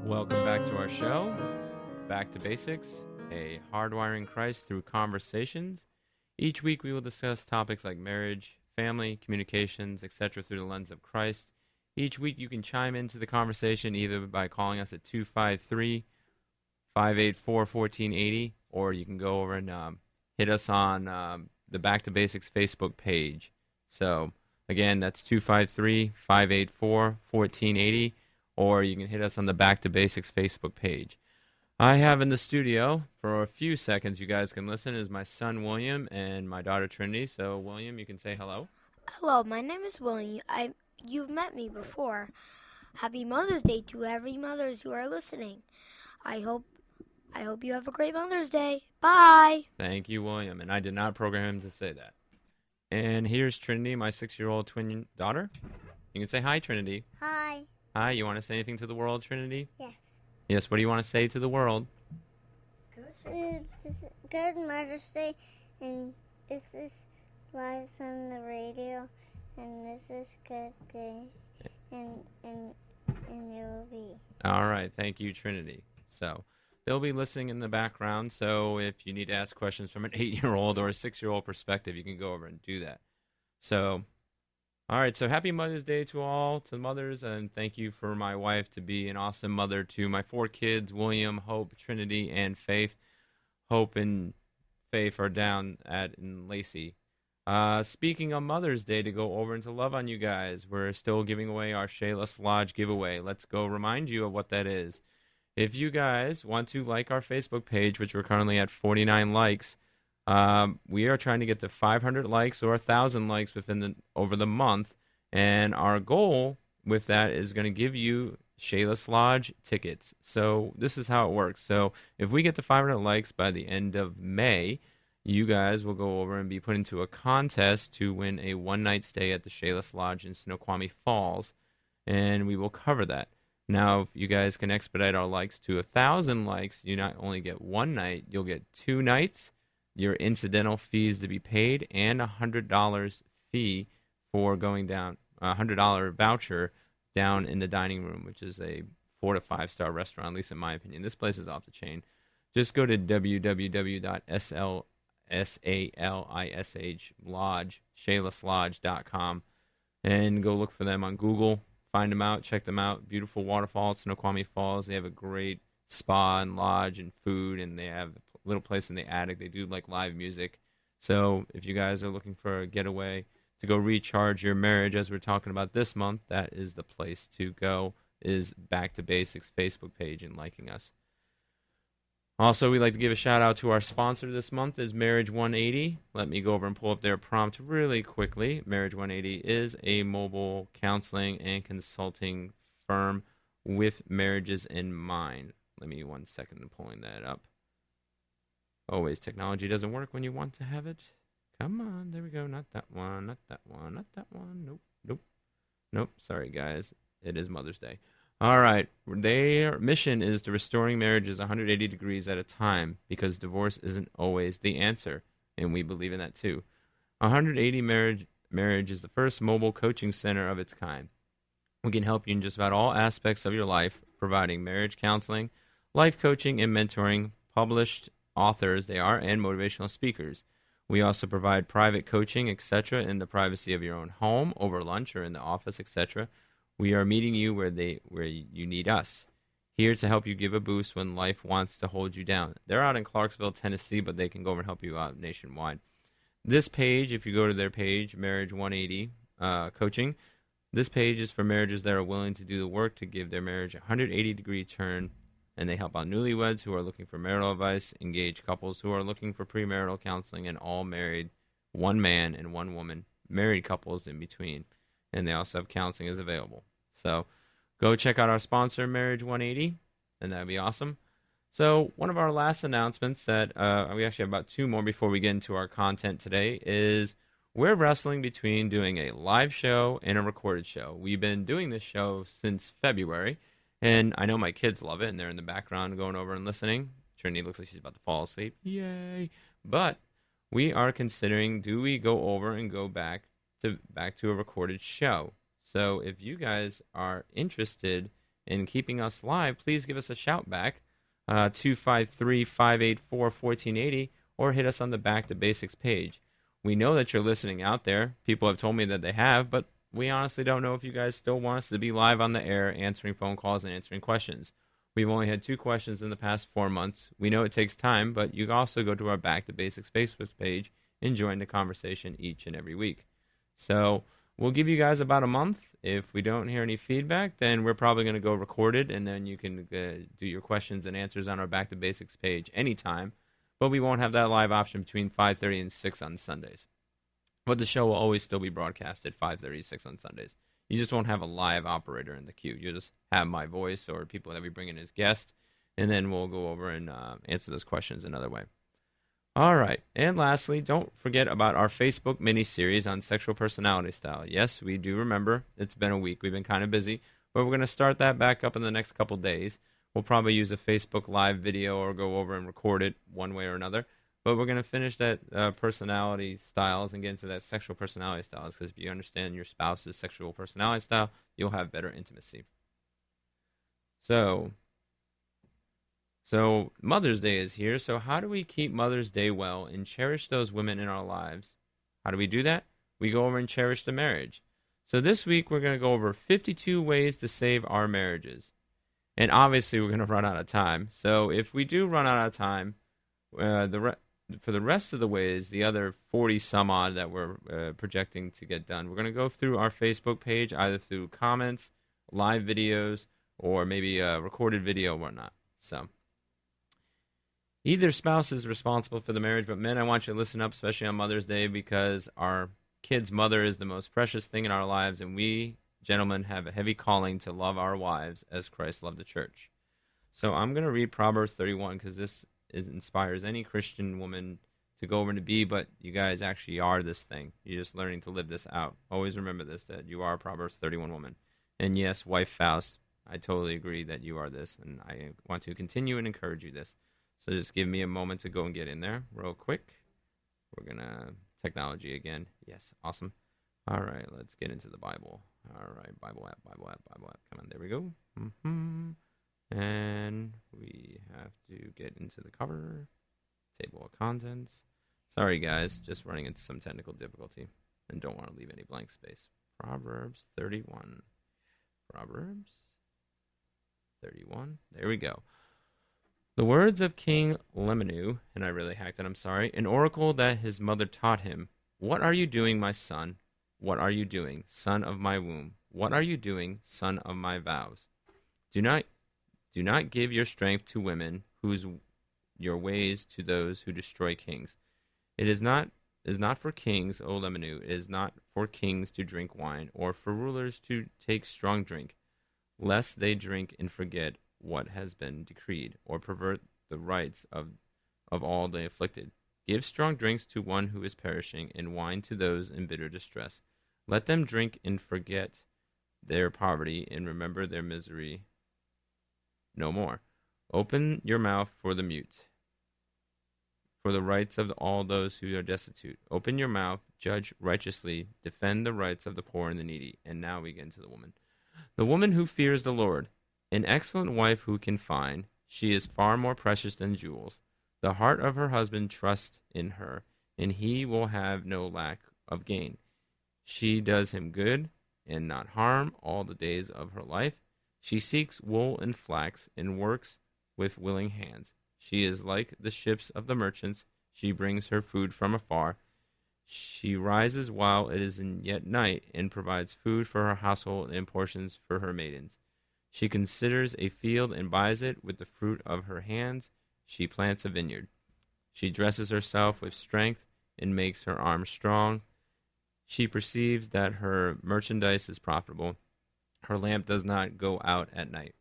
Welcome back to our show, Back to Basics, a hardwiring Christ through conversations. Each week we will discuss topics like marriage, family, communications, etc. through the lens of Christ. Each week you can chime into the conversation either by calling us at 253-584-1480, or you can go over and hit us on the Back to Basics Facebook page. So, again, that's 253-584-1480. Or you can hit us on the Back to Basics Facebook page. I have in the studio, for a few seconds you guys can listen, is my son William and my daughter Trinity. So, William, you can say hello. Hello, my name is William. You've met me before. Happy Mother's Day to every mothers who are listening. I hope you have a great Mother's Day. Bye. Thank you, William. And I did not program him to say that. And here's Trinity, my 6-year-old twin daughter. You can say hi, Trinity. Hi. Hi, you want to say anything to the world, Trinity? Yes. Yes, what do you want to say to the world? Good Mother's Day, and this is live on the radio, and this is good day, and it will be. All right, thank you, Trinity. So they'll be listening in the background, so if you need to ask questions from an 8-year-old or a 6-year-old perspective, you can go over and do that. So, all right, so happy Mother's Day to all, to mothers, and thank you for my wife to be an awesome mother to my 4 kids, William, Hope, Trinity, and Faith. Hope and Faith are down in Lacey. Speaking of Mother's Day, to go over and to love on you guys, we're still giving away our Shayla's Lodge giveaway. Let's go remind you of what that is. If you guys want to like our Facebook page, which we're currently at 49 likes, we are trying to get to 500 likes or 1,000 likes over the month, and our goal with that is going to give you Shayla's Lodge tickets. So this is how it works. So if we get to 500 likes by the end of May, you guys will go over and be put into a contest to win a one-night stay at the Shayla's Lodge in Snoqualmie Falls, and we will cover that. Now, if you guys can expedite our likes to 1,000 likes, you not only get one night, you'll get 2 nights, your incidental fees to be paid, and a $100 fee for going down, a $100 voucher down in the dining room, which is a 4 to 5 star restaurant, at least in my opinion. This place is off the chain. Just go to www.shaylaslodge.com and go look for them on Google. Find them out, check them out. Beautiful waterfalls, Snoqualmie Falls. They have a great spa and lodge and food, and they have a little place in the attic. They do like live music. So if you guys are looking for a getaway to go recharge your marriage, as we're talking about this month, that is the place to go, is Back to Basics Facebook page and liking us. Also, we'd like to give a shout out to our sponsor this month is Marriage 180. Let me go over and pull up their prompt really quickly. Marriage 180 is a mobile counseling and consulting firm with marriages in mind. Let me 1 second in pulling that up. Always technology doesn't work when you want to have it. Come on, there we go. Not that one, not that one, not that one. Nope. Sorry, guys. It is Mother's Day. All right. Their mission is to restoring marriages 180 degrees at a time, because divorce isn't always the answer, and we believe in that too. 180 Marriage is the first mobile coaching center of its kind. We can help you in just about all aspects of your life, providing marriage counseling, life coaching, and mentoring. Published authors they are, and motivational speakers. We also provide private coaching, etc., in the privacy of your own home, over lunch, or in the office, etc. We are meeting you where you need us, here to help you give a boost when life wants to hold you down. They're out in Clarksville, Tennessee, but they can go over and help you out nationwide. This page, if you go to their page, Marriage 180 Coaching, this page is for marriages that are willing to do the work to give their marriage a 180-degree turn, and they help out newlyweds who are looking for marital advice, engaged couples who are looking for premarital counseling, and all married, one man and one woman, married couples in between. And they also have counseling is available. So go check out our sponsor, Marriage 180, and that would be awesome. So one of our last announcements that we actually have about 2 more before we get into our content today is we're wrestling between doing a live show and a recorded show. We've been doing this show since February, and I know my kids love it, and they're in the background going over and listening. Trinity looks like she's about to fall asleep. Yay! But we are considering, do we go over and go back to a recorded show? So if you guys are interested and keeping us live, please give us a shout back, 253-584-1480, or hit us on the Back to Basics page. We know that you're listening out there. People have told me that they have, but we honestly don't know if you guys still want us to be live on the air, answering phone calls and answering questions. We've only had 2 questions in the past 4 months. We know it takes time, but you can also go to our Back to Basics Facebook page and join the conversation each and every week. So we'll give you guys about a month. If we don't hear any feedback, then we're probably going to go record it, and then you can do your questions and answers on our Back to Basics page anytime. But we won't have that live option between 5:30 and 6 on Sundays. But the show will always still be broadcast at 5:30 to 6 on Sundays. You just won't have a live operator in the queue. You'll just have my voice or people that we bring in as guests, and then we'll go over and answer those questions another way. All right, and lastly, don't forget about our Facebook mini-series on sexual personality style. Yes, we do remember. It's been a week. We've been kind of busy, but we're going to start that back up in the next couple days. We'll probably use a Facebook Live video or go over and record it one way or another. But we're going to finish that personality styles and get into that sexual personality styles, because if you understand your spouse's sexual personality style, you'll have better intimacy. So Mother's Day is here. So how do we keep Mother's Day well and cherish those women in our lives? How do we do that? We go over and cherish the marriage. So this week we're going to go over 52 ways to save our marriages. And obviously we're going to run out of time. So if we do run out of time, for the rest of the ways, the other 40 some odd that we're projecting to get done, we're going to go through our Facebook page, either through comments, live videos, or maybe a recorded video or whatnot. So either spouse is responsible for the marriage, but men, I want you to listen up, especially on Mother's Day, because our kid's mother is the most precious thing in our lives, and we, gentlemen, have a heavy calling to love our wives as Christ loved the church. So I'm going to read Proverbs 31, because this inspires any Christian woman to go over and to be, but you guys actually are this thing. You're just learning to live this out. Always remember this, that you are a Proverbs 31 woman. And yes, wife Faust, I totally agree that you are this, and I want to continue and encourage you this. So just give me a moment to go and get in there real quick. We're going to, technology again. Yes, awesome. All right, let's get into the Bible. All right, Bible app. Come on, there we go. And we have to get into the cover, table of contents. Sorry, guys, just running into some technical difficulty and don't want to leave any blank space. Proverbs 31. Proverbs 31. There we go. The words of King Lemuel, and I really hacked it, I'm sorry, an oracle that his mother taught him. What are you doing, my son? What are you doing, son of my womb? What are you doing, son of my vows? Do not give your strength to women, your ways to those who destroy kings. It is not for kings, O Lemuel, it is not for kings to drink wine, or for rulers to take strong drink, lest they drink and forget what has been decreed, or pervert the rights of all the afflicted. Give strong drinks to one who is perishing, and wine to those in bitter distress. Let them drink and forget their poverty, and remember their misery no more. Open your mouth for the mute, for the rights of all those who are destitute. Open your mouth, judge righteously, defend the rights of the poor and the needy. And now we get into the woman. The woman who fears the Lord, an excellent wife who can find, she is far more precious than jewels. The heart of her husband trusts in her, and he will have no lack of gain. She does him good and not harm all the days of her life. She seeks wool and flax and works with willing hands. She is like the ships of the merchants. She brings her food from afar. She rises while it is yet night and provides food for her household and portions for her maidens. She considers a field and buys it with the fruit of her hands. She plants a vineyard. She dresses herself with strength and makes her arms strong. She perceives that her merchandise is profitable. Her lamp does not go out at night.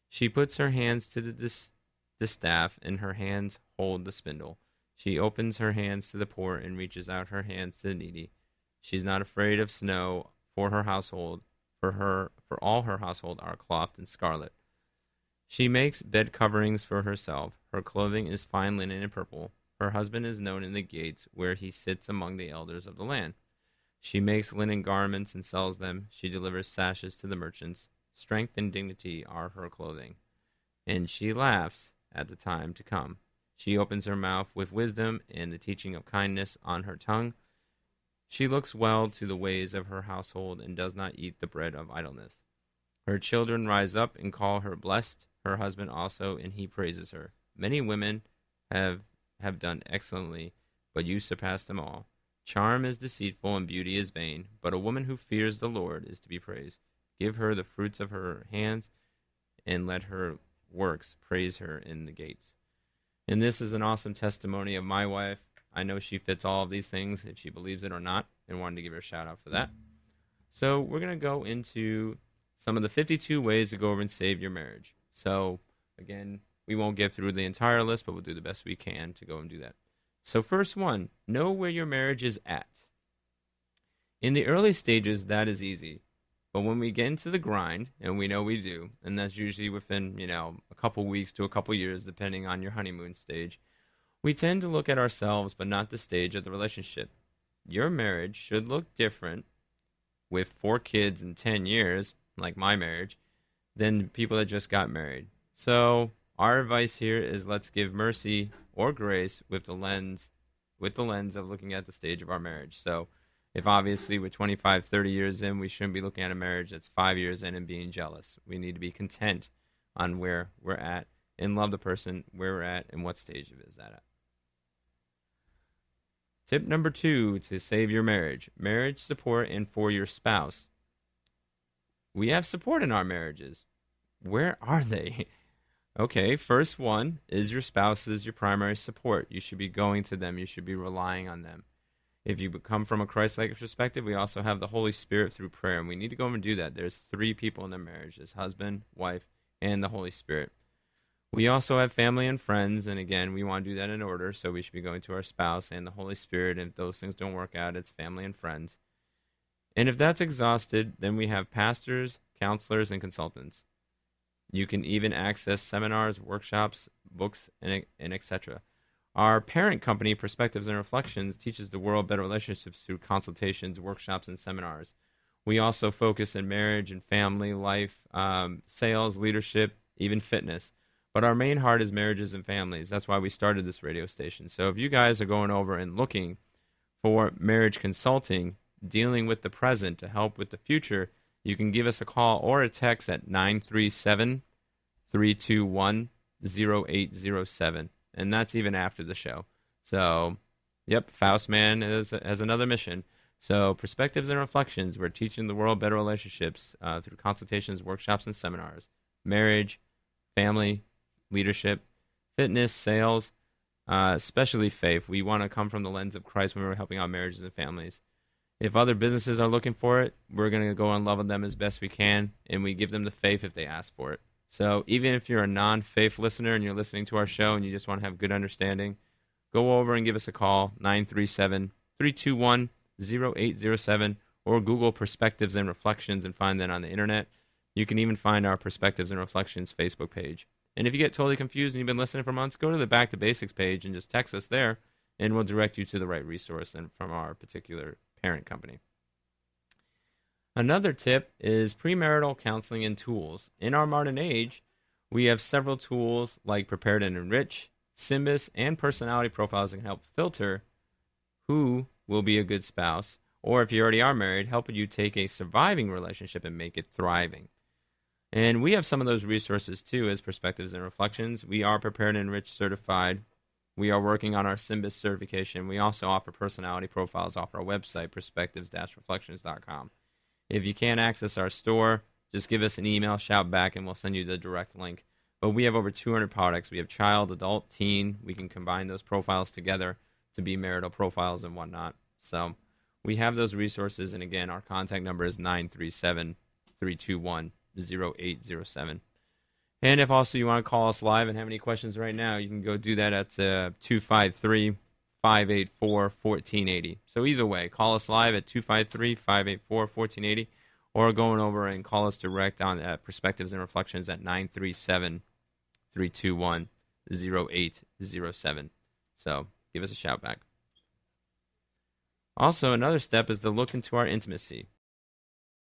She puts her hands to the staff, and her hands hold the spindle. She opens her hands to the poor and reaches out her hands to the needy. She's not afraid of snow for her household. For all her household are clothed in scarlet. She makes bed coverings for herself. Her clothing is fine linen and purple. Her husband is known in the gates, where he sits among the elders of the land. She makes linen garments and sells them. She delivers sashes to the merchants. Strength and dignity are her clothing. And she laughs at the time to come. She opens her mouth with wisdom and the teaching of kindness on her tongue. She looks well to the ways of her household and does not eat the bread of idleness. Her children rise up and call her blessed, her husband also, and he praises her. Many women have done excellently, but you surpass them all. Charm is deceitful and beauty is vain, but a woman who fears the Lord is to be praised. Give her the fruits of her hands, and let her works praise her in the gates. And this is an awesome testimony of my wife. I know she fits all of these things, if she believes it or not, and wanted to give her a shout out for that. So we're going to go into some of the 52 ways to go over and save your marriage. So, again, we won't get through the entire list, but we'll do the best we can to go and do that. So first one, know where your marriage is at. In the early stages, that is easy. But when we get into the grind, and we know we do, and that's usually within, a couple weeks to a couple years, depending on your honeymoon stage, we tend to look at ourselves, but not the stage of the relationship. Your marriage should look different with 4 kids in 10 years, like my marriage, than people that just got married. So our advice here is let's give mercy or grace with the lens of looking at the stage of our marriage. So if obviously we're 25, 30 years in, we shouldn't be looking at a marriage that's 5 years in and being jealous. We need to be content on where we're at and love the person where we're at and what stage of it is that at. Tip number 2 to save your marriage: marriage support and for your spouse. We have support in our marriages. Where are they? Okay, first one is your spouse is your primary support. You should be going to them. You should be relying on them. If you come from a Christ-like perspective, we also have the Holy Spirit through prayer, and we need to go and do that. There's 3 people in the marriage: there's husband, wife, and the Holy Spirit. We also have family and friends, and again, we want to do that in order, so we should be going to our spouse and the Holy Spirit, and if those things don't work out, it's family and friends. And if that's exhausted, then we have pastors, counselors, and consultants. You can even access seminars, workshops, books, and etc. Our parent company, Perspectives and Reflections, teaches the world better relationships through consultations, workshops, and seminars. We also focus in marriage and family, life, sales, leadership, even fitness. But our main heart is marriages and families. That's why we started this radio station. So if you guys are going over and looking for marriage consulting, dealing with the present to help with the future, you can give us a call or a text at 937-321-0807. And that's even after the show. So, yep, Faustman has another mission. So, Perspectives and Reflections, we're teaching the world better relationships through consultations, workshops, and seminars. Marriage, family, leadership, fitness, sales, especially faith. We want to come from the lens of Christ when we're helping out marriages and families. If other businesses are looking for it, we're going to go and love them as best we can, and we give them the faith if they ask for it. So even if you're a non-faith listener and you're listening to our show and you just want to have good understanding, go over and give us a call, 937-321-0807, or Google Perspectives and Reflections and find that on the internet. You can even find our Perspectives and Reflections Facebook page. And if you get totally confused and you've been listening for months, go to the Back2Basics page and just text us there, and we'll direct you to the right resource and from our particular parent company. Another tip is premarital counseling and tools. In our modern age, we have several tools like Prepare to Enrich, Symbis, and personality profiles that can help filter who will be a good spouse, or if you already are married, helping you take a surviving relationship and make it thriving. And we have some of those resources too as Perspectives and Reflections. We are Prepare to Enrich certified. We are working on our Symbis certification. We also offer personality profiles off our website, perspectives-reflections.com. If you can't access our store, just give us an email, shout back, and we'll send you the direct link. But we have over 200 products. We have child, adult, teen. We can combine those profiles together to be marital profiles and whatnot. So we have those resources, and again, our contact number is 937-321-0807. And if also you want to call us live and have any questions right now, you can go do that at 253-584-1480. So either way, call us live at 253-584-1480, or going over and call us direct on at Perspectives and Reflections at 937-321-0807. So give us a shout back. Also, another step is to look into our intimacy.